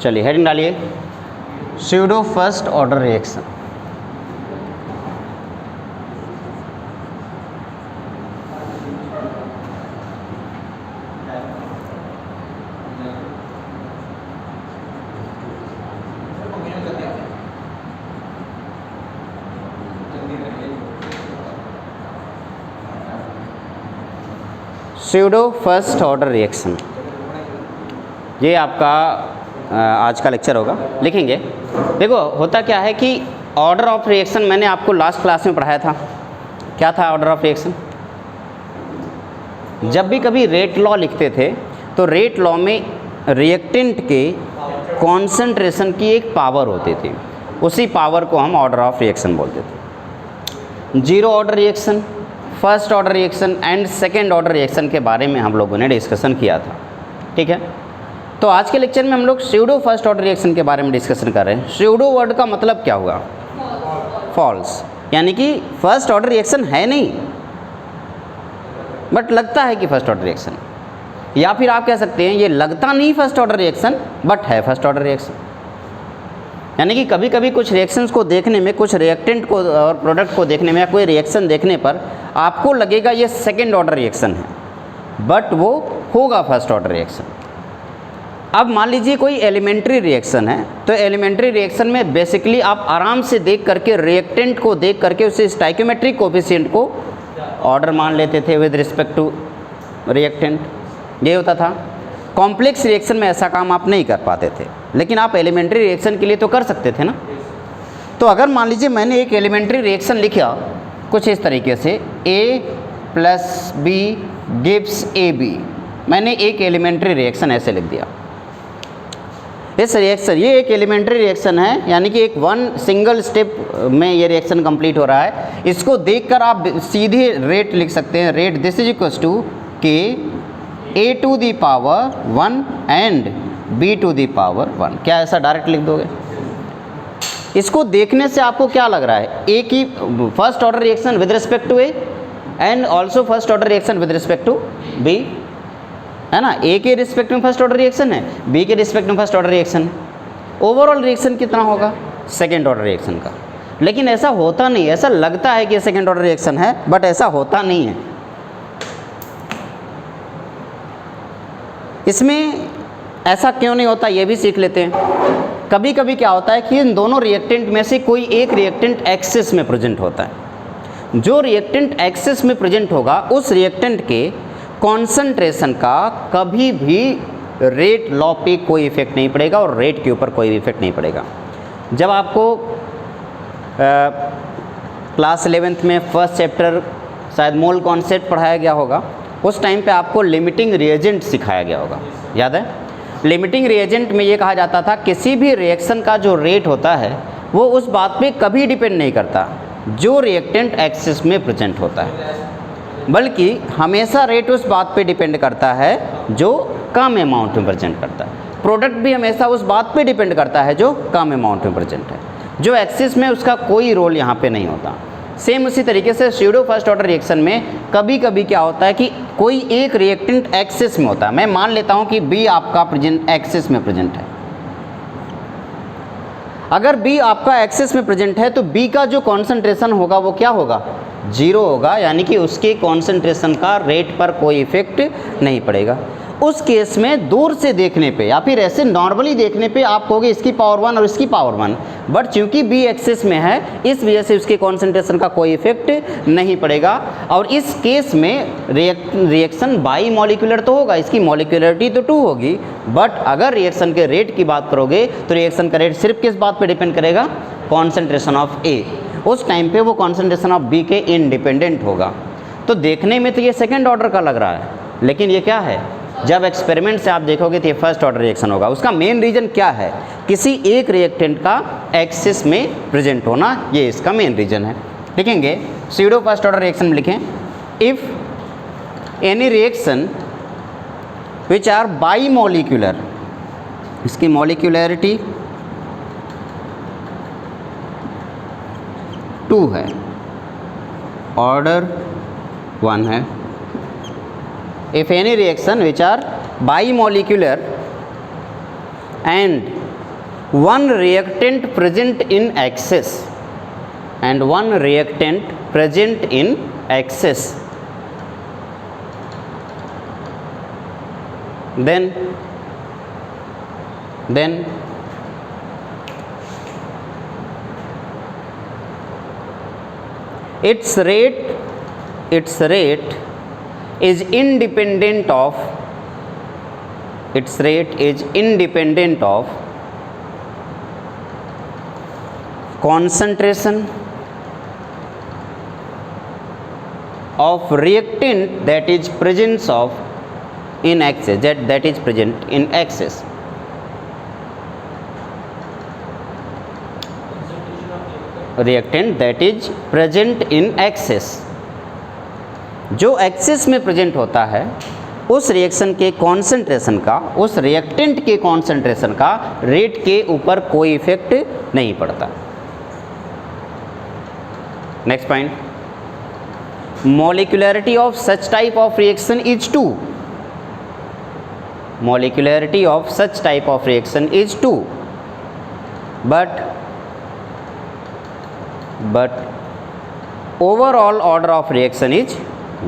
चलिए हेडिंग डालिए, pseudo first order reaction. Pseudo first order reaction, ये आपका आज का लेक्चर होगा। लिखेंगे, देखो होता क्या है कि ऑर्डर ऑफ रिएक्शन मैंने आपको लास्ट क्लास में पढ़ाया था। क्या था ऑर्डर ऑफ रिएक्शन? जब भी कभी रेट लॉ लिखते थे तो रेट लॉ में रिएक्टेंट के कॉन्सेंट्रेशन की एक पावर होती थी, उसी पावर को हम ऑर्डर ऑफ रिएक्शन बोलते थे। Zero order reaction, first order reaction and second order reaction के बारे में हम लोगों ने डिस्कशन किया था, ठीक है। तो आज के लेक्चर में हम लोग स्यूडो फर्स्ट ऑर्डर रिएक्शन के बारे में डिस्कशन कर रहे हैं। स्यूडो वर्ड का मतलब क्या हुआ? फॉल्स, यानी कि फर्स्ट ऑर्डर रिएक्शन है नहीं बट लगता है कि फर्स्ट ऑर्डर रिएक्शन, या फिर आप कह सकते हैं ये लगता नहीं फर्स्ट ऑर्डर रिएक्शन बट है फर्स्ट ऑर्डर रिएक्शन। यानी कि कभी कभी कुछ रिएक्शंस को देखने में, कुछ रिएक्टेंट को और प्रोडक्ट को देखने में या कोई रिएक्शन देखने पर आपको लगेगा ये सेकेंड ऑर्डर रिएक्शन है बट वो होगा फर्स्ट ऑर्डर रिएक्शन। अब मान लीजिए कोई एलिमेंट्री रिएक्शन है, तो एलिमेंट्री रिएक्शन में बेसिकली आप आराम से देख करके, रिएक्टेंट को देख करके उसे स्टाइकोमेट्रिक कोफिशिएंट को ऑर्डर मान लेते थे विद रिस्पेक्ट टू रिएक्टेंट, ये होता था। कॉम्प्लेक्स रिएक्शन में ऐसा काम आप नहीं कर पाते थे, लेकिन आप एलिमेंट्री रिएक्शन के लिए तो कर सकते थे ना। तो अगर मान लीजिए मैंने एक एलिमेंट्री रिएक्शन लिखा कुछ इस तरीके से, A + B गिव्स AB, मैंने एक एलिमेंट्री रिएक्शन ऐसे लिख दिया। इस रिएक्शन, ये एक एलिमेंट्री रिएक्शन है, यानी कि एक वन सिंगल स्टेप में ये रिएक्शन कंप्लीट हो रहा है। इसको देखकर आप सीधे रेट लिख सकते हैं, rate this is equal to K A⁻1 and B⁻1। क्या ऐसा डायरेक्ट लिख दोगे? इसको देखने से आपको क्या लग रहा है? ए की first order reaction with respect to A and also first order reaction with respect to B, है ना। ए के रिस्पेक्ट में फर्स्ट ऑर्डर रिएक्शन है, बी के रिस्पेक्ट में फर्स्ट ऑर्डर रिएक्शन है। ओवरऑल रिएक्शन कितना होगा? सेकेंड ऑर्डर रिएक्शन का। लेकिन ऐसा होता नहीं, ऐसा लगता है कि सेकेंड ऑर्डर रिएक्शन है बट ऐसा होता नहीं है। इसमें ऐसा क्यों नहीं होता ये भी सीख लेते हैं। कभी कभी क्या होता है कि इन दोनों रिएक्टेंट में से कोई एक रिएक्टेंट एक्सिस में प्रेजेंट होता है। जो रिएक्टेंट एक्सिस में प्रेजेंट होगा उस रिएक्टेंट के कॉन्सेंट्रेशन का कभी भी रेट लॉ पे कोई इफेक्ट नहीं पड़ेगा और रेट के ऊपर कोई इफेक्ट नहीं पड़ेगा। जब आपको क्लास 11th में फर्स्ट चैप्टर शायद मोल कॉन्सेप्ट पढ़ाया गया होगा, उस टाइम पे आपको लिमिटिंग रिएजेंट सिखाया गया होगा, याद है? लिमिटिंग रिएजेंट में ये कहा जाता था किसी भी रिएक्शन का जो रेट होता है वो उस बात पे कभी डिपेंड नहीं करता जो रिएक्टेंट एक्सिस में प्रेजेंट होता है, बल्कि हमेशा रेट उस बात पे डिपेंड करता है जो कम अमाउंट में प्रेजेंट करता है। प्रोडक्ट भी हमेशा उस बात पे डिपेंड करता है जो कम अमाउंट में प्रेजेंट है, जो एक्सिस में उसका कोई रोल यहाँ पे नहीं होता। सेम उसी तरीके से स्यूडो फर्स्ट ऑर्डर रिएक्शन में कभी कभी क्या होता है कि कोई एक रिएक्टेंट एक्सिस में होता है। मैं मान लेता हूँ कि बी आपका प्रेजेंट एक्सिस में प्रेजेंट है। अगर बी आपका एक्सिस में प्रेजेंट है तो बी का जो कॉन्सेंट्रेशन होगा वो क्या होगा? 0 होगा, यानी कि उसके कॉन्सेंट्रेशन का रेट पर कोई इफेक्ट नहीं पड़ेगा। उस केस में दूर से देखने पे या फिर ऐसे नॉर्मली देखने पे आप कहोगे इसकी पावर 1 और इसकी पावर 1, बट चूंकि बी एक्सिस में है इस वजह से उसके कॉन्सेंट्रेशन का कोई इफेक्ट नहीं पड़ेगा। और इस केस में रिएक्शन बाई मॉलिक्यूलर तो होगा, इसकी मॉलिक्यूलरिटी तो 2 होगी, बट अगर रिएक्शन के रेट की बात करोगे तो रिएक्शन का रेट सिर्फ किस बात पर डिपेंड करेगा? कॉन्सेंट्रेशन ऑफ ए। उस टाइम पे वो कॉन्सेंट्रेशन ऑफ बी के इंडिपेंडेंट होगा। तो देखने में तो ये सेकेंड ऑर्डर का लग रहा है, लेकिन ये क्या है? जब एक्सपेरिमेंट से आप देखोगे तो ये फर्स्ट ऑर्डर रिएक्शन होगा। उसका मेन रीजन क्या है? किसी एक रिएक्टेंट का एक्सिस में प्रेजेंट होना, ये इसका मेन रीजन है। लिखेंगे स्यूडो फर्स्ट ऑर्डर रिएक्शन में लिखें, if any reaction which are bimolecular, इसकी मॉलिक्यूलरिटी 2 है, ऑर्डर 1 है। If any reaction which are bimolecular and one reactant present in excess and one reactant present in excess, then its rate is independent of concentration of reactant that is presence of in excess, that is present in excess. Reactant that is present in excess, जो access में present होता है उस reaction के concentration का, उस reactant के concentration का रेट के ऊपर कोई इफेक्ट नहीं पड़ता। Next point, molecularity of such type of reaction is 2. Molecularity of such type of reaction is 2, but overall order of reaction is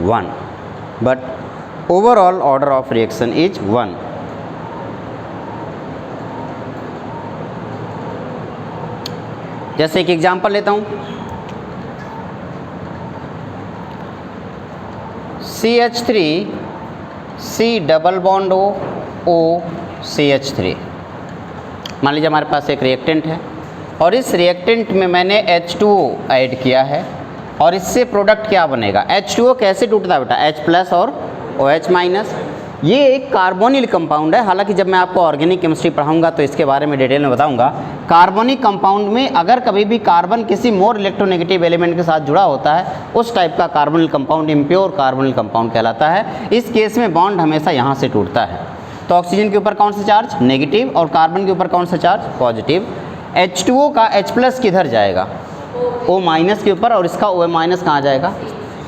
1. But overall order of reaction is 1. जैसे एक example लेता हूँ, CH3 C double bond O CH3। मान लीजिए हमारे पास एक reactant है और इस रिएक्टेंट में मैंने H2O ऐड किया है और इससे प्रोडक्ट क्या बनेगा। H2O कैसे टूटता है बेटा, H प्लस और OH माइनस। ये एक कार्बोनिल कंपाउंड है, हालांकि जब मैं आपको ऑर्गेनिक केमिस्ट्री पढ़ाऊंगा तो इसके बारे में डिटेल में बताऊंगा। कार्बोनिक कंपाउंड में अगर कभी भी कार्बन किसी मोर इलेक्ट्रोनेगेटिव एलिमेंट के साथ जुड़ा होता है उस टाइप का carbonyl compound impure carbonyl compound कहलाता है। इस केस में बॉन्ड हमेशा यहाँ से टूटता है। तो ऑक्सीजन के ऊपर कौन सा चार्ज, नेगेटिव, और कार्बन के ऊपर कौन सा चार्ज, पॉजिटिव। H2O का H प्लस किधर जाएगा, O माइनस के ऊपर, और इसका OH माइनस कहाँ जाएगा।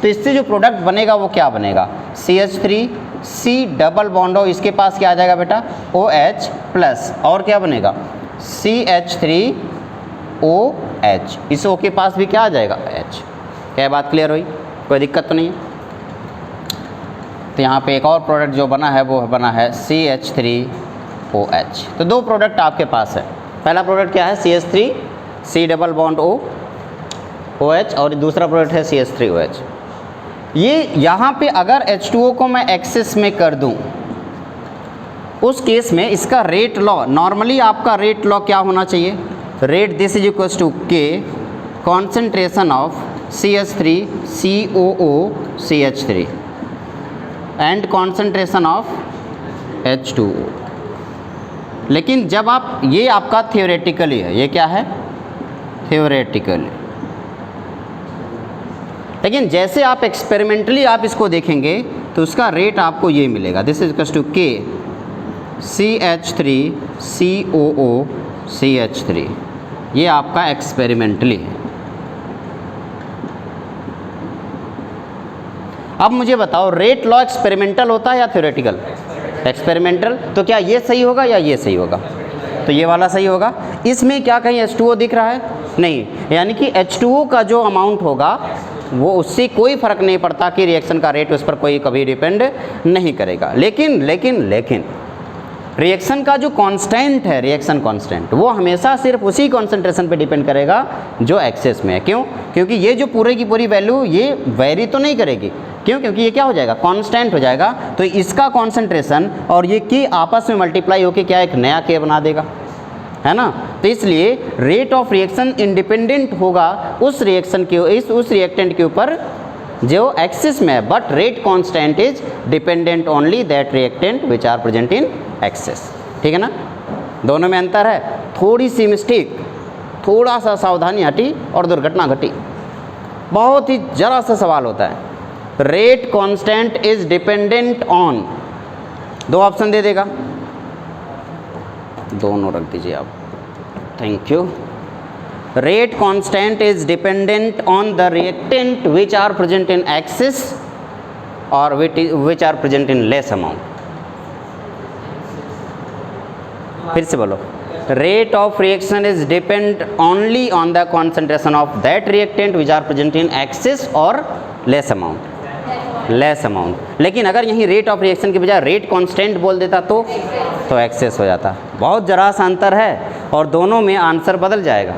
तो इससे जो प्रोडक्ट बनेगा वो क्या बनेगा, CH3 C डबल बॉन्ड हो, इसके पास क्या आ जाएगा बेटा, OH प्लस, और क्या बनेगा CH3OH, इस O के पास भी क्या आ जाएगा, H। क्या बात क्लियर हुई, कोई दिक्कत तो नहीं है। तो यहाँ पे एक और प्रोडक्ट जो बना है वो बना है CH3OH। तो दो प्रोडक्ट आपके पास है। पहला प्रोडक्ट क्या है, CH3 C double bond OH, और दूसरा प्रोडक्ट है CH3OH। ये यहाँ पे अगर H2O को मैं एक्सेस में कर दूँ उस केस में इसका रेट लॉ, नॉर्मली आपका रेट लॉ क्या होना चाहिए, rate this is equals to K concentration of CH3 COO CH3 and concentration of H2O। लेकिन जब आप, ये आपका थियोरेटिकली है, ये क्या है, थियोरेटिकली। लेकिन जैसे आप एक्सपेरिमेंटली आप इसको देखेंगे तो उसका रेट आपको ये मिलेगा, this is equals to K CH3 COO CH3। ये आपका एक्सपेरिमेंटली है। अब मुझे बताओ, रेट लॉ एक्सपेरिमेंटल होता है या थ्योरेटिकल, एक्सपेरिमेंटल। तो क्या ये सही होगा या ये सही होगा, तो ये वाला सही होगा। इसमें क्या कहीं H2O दिख रहा है, नहीं, यानी कि H2O का जो अमाउंट होगा वो उससे कोई फ़र्क नहीं पड़ता कि रिएक्शन का रेट उस पर कोई कभी डिपेंड नहीं करेगा। लेकिन रिएक्शन का जो कांस्टेंट है, रिएक्शन कांस्टेंट, वो हमेशा सिर्फ उसी कॉन्सेंट्रेशन पे डिपेंड करेगा जो एक्सेस में है। क्यों, क्योंकि ये जो पूरे की पूरी वैल्यू ये वेरी तो नहीं करेगी। क्यों, क्योंकि ये क्या हो जाएगा, कांस्टेंट हो जाएगा। तो इसका कॉन्सेंट्रेशन और ये की आपस में मल्टीप्लाई होकर क्या एक नया K बना देगा, है ना। तो इसलिए रेट ऑफ रिएक्शन इंडिपेंडेंट होगा उस रिएक्शन के, उस रिएक्टेंट के ऊपर जो एक्सिस में है, but rate constant is dependent only that reactant which are present in excess. ठीक है ना, दोनों में अंतर है। थोड़ी सी मिस्टेक, थोड़ा सा सावधानी हटी और दुर्घटना घटी। बहुत ही जरा सा सवाल होता है, rate constant is dependent on, दो ऑप्शन दे देगा, दोनों रख दीजिए आप, thank you. Rate constant is dependent on the reactant which are present in excess और which are present in less amount. फिर से बोलो, rate of reaction is depend only on the concentration of that reactant which are present in excess or less amount, less amount. लेकिन अगर यहीं rate of reaction के बजाय rate constant बोल देता तो एक्सेस हो जाता। बहुत जरा सा अंतर है और दोनों में आंसर बदल जाएगा।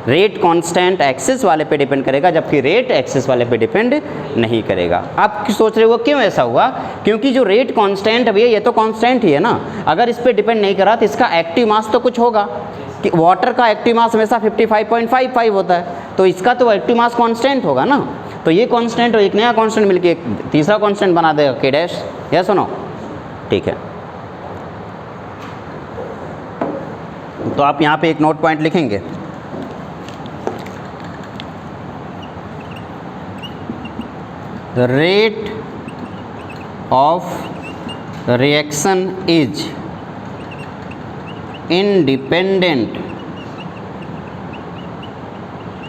रेट कांस्टेंट एक्सेस वाले पे डिपेंड करेगा जबकि रेट एक्सेस वाले पे डिपेंड नहीं करेगा। आप सोच रहे हो क्यों ऐसा हुआ? क्योंकि जो रेट कांस्टेंट है ये तो कांस्टेंट ही है ना, अगर इस पे डिपेंड नहीं करा तो इसका एक्टिव मास तो कुछ होगा कि वाटर का एक्टिव मास हमेशा 55.55 होता है, तो इसका तो एक्टिव मास कांस्टेंट होगा ना। तो ये कांस्टेंट और एक नया कांस्टेंट मिलके एक तीसरा कांस्टेंट बना देगा के डैश। यस सुनो, ठीक है। तो आप यहाँ पे एक नोट पॉइंट लिखेंगे, the rate of reaction is independent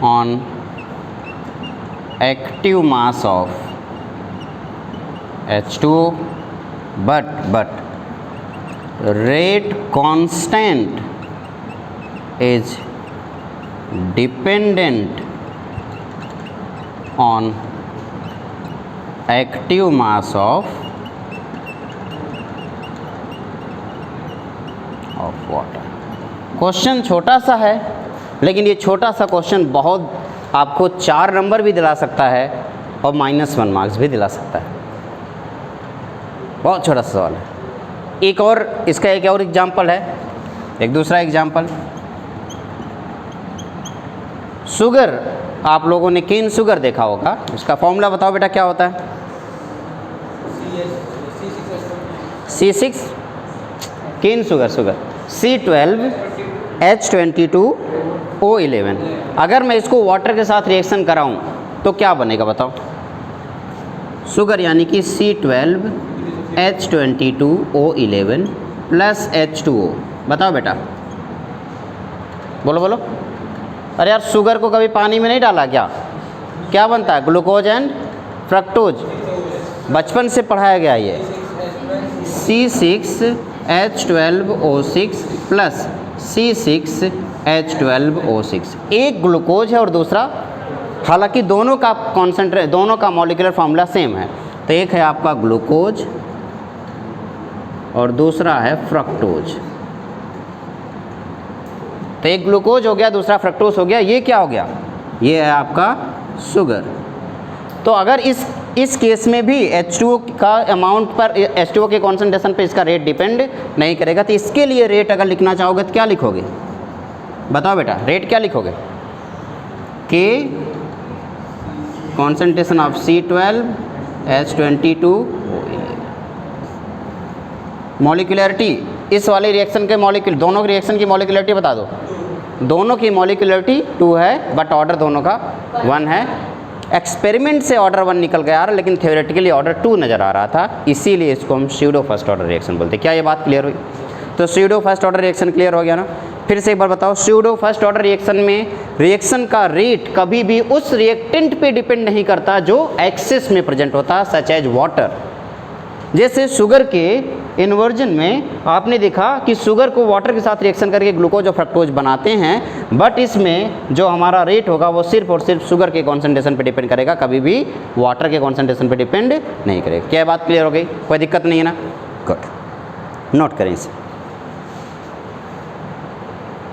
on active mass of H2O, but rate constant is dependent on active mass of water. Question छोटा सा है लेकिन ये छोटा सा क्वेश्चन बहुत आपको 4 नंबर भी दिला सकता है और -1 मार्क्स भी दिला सकता है। बहुत छोटा सा सवाल है। एक और इसका एक और एग्जाम्पल है, एक दूसरा एग्जाम्पल, शुगर। आप लोगों ने केन शुगर देखा होगा, उसका फॉर्मूला बताओ बेटा क्या होता है? C6 cane sugar C12H22O11। अगर मैं इसको वाटर के साथ रिएक्शन कराऊं तो क्या बनेगा बताओ? शुगर यानी कि C12H22O11 प्लस H2O। बताओ बेटा, बोलो बोलो। अरे यार शुगर को कभी पानी में नहीं डाला क्या बनता है? ग्लूकोज एंड फ्रक्टोज, बचपन से पढ़ाया गया ये। C6H12O6 प्लस C6H12O6, एक ग्लूकोज है और दूसरा, हालांकि दोनों का कॉन्सेंट्रेट, दोनों का मॉलिक्यूलर फार्मूला सेम है। तो एक है आपका ग्लूकोज और दूसरा है फ्रक्टोज। तो एक ग्लूकोज हो गया, दूसरा फ्रक्टोज हो गया, ये क्या हो गया? ये है आपका शुगर। तो अगर इस केस में भी H2O का अमाउंट पर, H2O के कॉन्सेंट्रेशन पे इसका रेट डिपेंड नहीं करेगा। तो इसके लिए रेट अगर लिखना चाहोगे तो क्या लिखोगे? बताओ बेटा, रेट क्या लिखोगे? के कॉन्सेंट्रेशन ऑफ C12H22। मॉलिक्यूलरिटी, इस वाले रिएक्शन के मॉलिक्यूल, दोनों के रिएक्शन की मॉलिक्यूलरिटी बता दो। दोनों की मॉलिक्यूलरिटी 2 है बट ऑर्डर दोनों का 1 है। एक्सपेरिमेंट से ऑर्डर 1 निकल गया लेकिन थ्योरेटिकली ऑर्डर 2 नज़र आ रहा था, इसीलिए इसको हम स्यूडो फर्स्ट ऑर्डर रिएक्शन बोलते हैं। क्या ये बात क्लियर हुई? तो pseudo first order reaction clear हो गया ना। फिर से एक बार बताओ, स्यूडो फर्स्ट ऑर्डर रिएक्शन में रिएक्शन का रेट कभी भी उस रिएक्टेंट पे डिपेंड नहीं करता जो एक्सेस में प्रेजेंट होता, सच एज वाटर। जैसे शुगर के इन्वर्जन में आपने देखा कि शुगर को वाटर के साथ रिएक्शन करके ग्लूकोज और फ्रक्टोज बनाते हैं, बट इसमें जो हमारा रेट होगा वो सिर्फ और सिर्फ शुगर के कॉन्सेंट्रेशन पे डिपेंड करेगा, कभी भी वाटर के कॉन्सेंट्रेशन पे डिपेंड नहीं करेगा। क्या बात क्लियर हो गई? कोई दिक्कत नहीं है ना? गुड, नोट करें इसे।